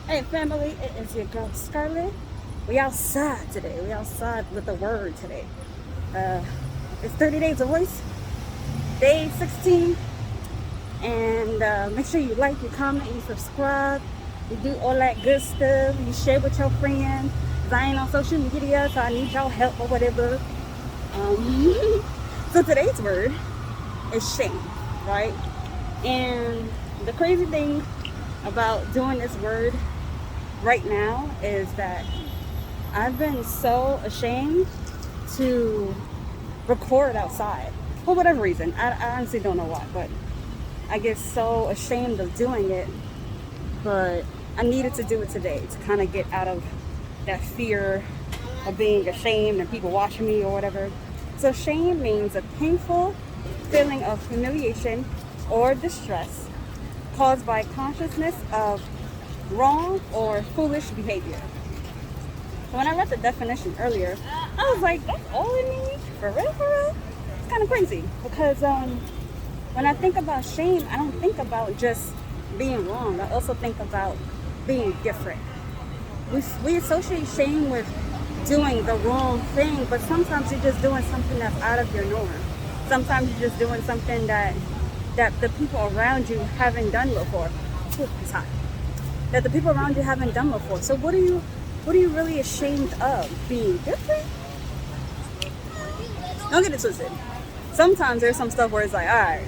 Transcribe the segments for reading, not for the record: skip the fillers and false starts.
Hey family, it is your girl Scarlett. We outside today. We outside with the word today. Uh, it's 30 Days of Voice, day 16. And make sure you like, you comment, you subscribe. You do all that good stuff. You share with your friends. 'Cause I ain't on social media, so I need y'all help or whatever. So today's word is shame, right? And the crazy thing about doing this word right now is that I've been so ashamed to record outside for whatever reason. I honestly don't know why, but I get so ashamed of doing it. But I needed to do it today to kind of get out of that fear of being ashamed and people watching me or whatever. So shame means a painful feeling of humiliation or distress caused by consciousness of wrong or foolish behavior. So when I read the definition earlier, I was like, that's all it means? For real, for real? It's kind of crazy because when I think about shame, I don't think about just being wrong. I also think about being different. We associate shame with doing the wrong thing, but sometimes you're just doing something that's out of your norm. Sometimes you're just doing something that the people around you haven't done before. Ooh, it's hot. That the people around you haven't done before. So what are you really ashamed of? Being different? Don't get it twisted. Sometimes there's some stuff where it's like, all right,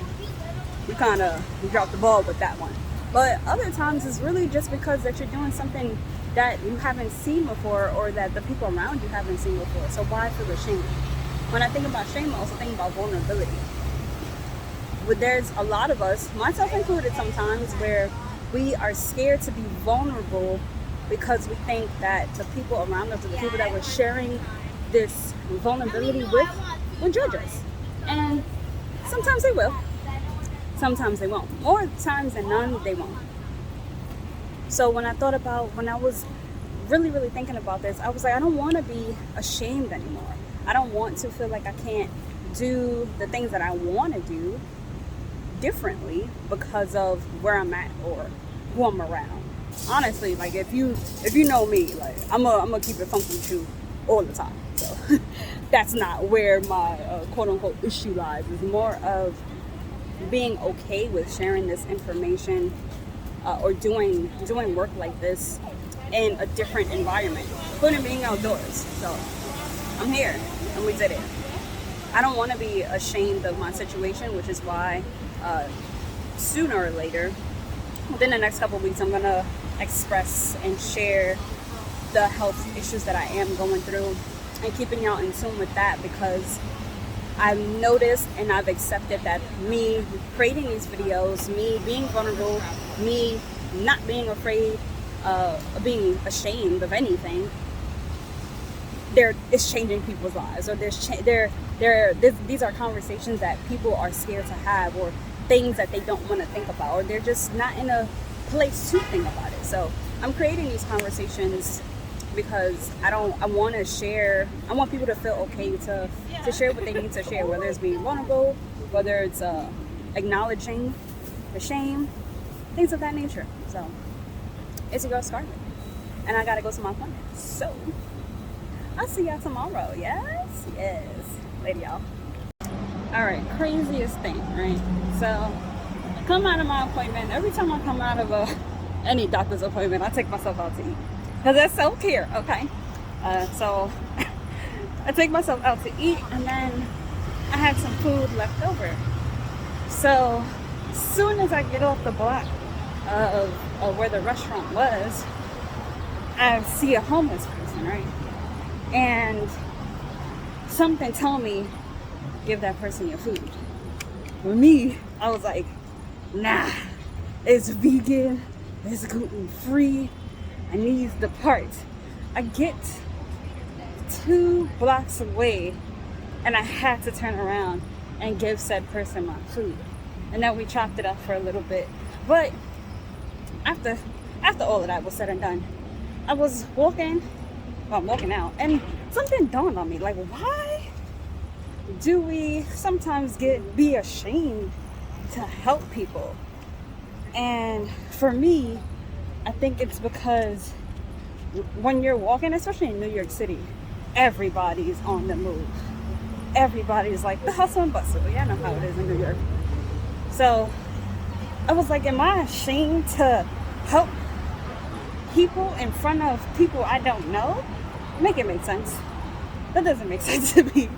you dropped the ball with that one. But other times it's really just because that you're doing something that you haven't seen before or that the people around you haven't seen before. So why feel ashamed? When I think about shame, I also think about vulnerability. But there's a lot of us, myself included sometimes, where we are scared to be vulnerable because we think that the people around us, or the people that we're sharing this vulnerability with, will judge us. And sometimes they will. Sometimes they won't. More times than none, they won't. So when I was really, really thinking about this, I was like, I don't want to be ashamed anymore. I don't want to feel like I can't do the things that I want to do differently because of where I'm at or who I'm around. Honestly, like if you know me, like I'm gonna keep it funky with you all the time. So that's not where my quote unquote issue lies. It's more of being okay with sharing this information or doing work like this in a different environment, including being outdoors. So I'm here and we did it. I don't want to be ashamed of my situation, which is why sooner or later, within the next couple of weeks, I'm gonna express and share the health issues that I am going through and keeping y'all in tune with that, because I've noticed and I've accepted that me creating these videos, me being vulnerable, me not being afraid of being ashamed of anything, it's changing people's lives, or these are conversations that people are scared to have, or things that they don't want to think about, or they're just not in a place to think about it. So I'm creating these conversations because I want to share. I want people to feel okay to share what they need to share, whether it's being vulnerable, whether it's acknowledging the shame, things of that nature. So it's your girl Scarlett, and I gotta go to my appointment. So I'll see y'all tomorrow. Yes. Later, y'all. All right, craziest thing, right? So I come out of my appointment. Every time I come out of any doctor's appointment, I take myself out to eat. Because that's self-care, okay? So I take myself out to eat, and then I had some food left over. So as soon as I get off the block of where the restaurant was, I see a homeless person, right? And something told me, give that person your food. For me, I was like, nah, it's vegan, it's gluten-free, I need the part. I get 2 blocks away and I had to turn around and give said person my food. And then we chopped it up for a little bit. But after all of that was said and done, I was walking out, and something dawned on me, like, why do we sometimes be ashamed to help people? And for me, I think it's because when you're walking, especially in New York City, everybody's on the move. Everybody's like the hustle and bustle. Y'all know how it is in New York. So I was like, am I ashamed to help people in front of people I don't know? Make it make sense. That doesn't make sense to me.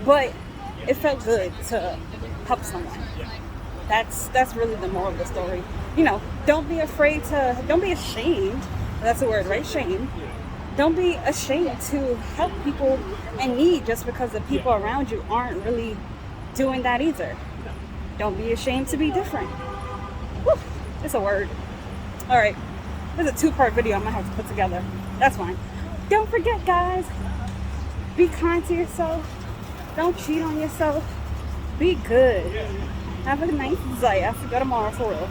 But it felt good to help someone. That's really the moral of the story. You know, don't be ashamed. That's the word, right? Shame. Don't be ashamed to help people in need just because the people around you aren't really doing that either. Don't be ashamed to be different. Whew, it's a word. All right, this is a 2-part video I might have to put together. That's fine. Don't forget, guys, be kind to yourself. Don't cheat on yourself. Be good. Have a nice day. I have to go tomorrow for real.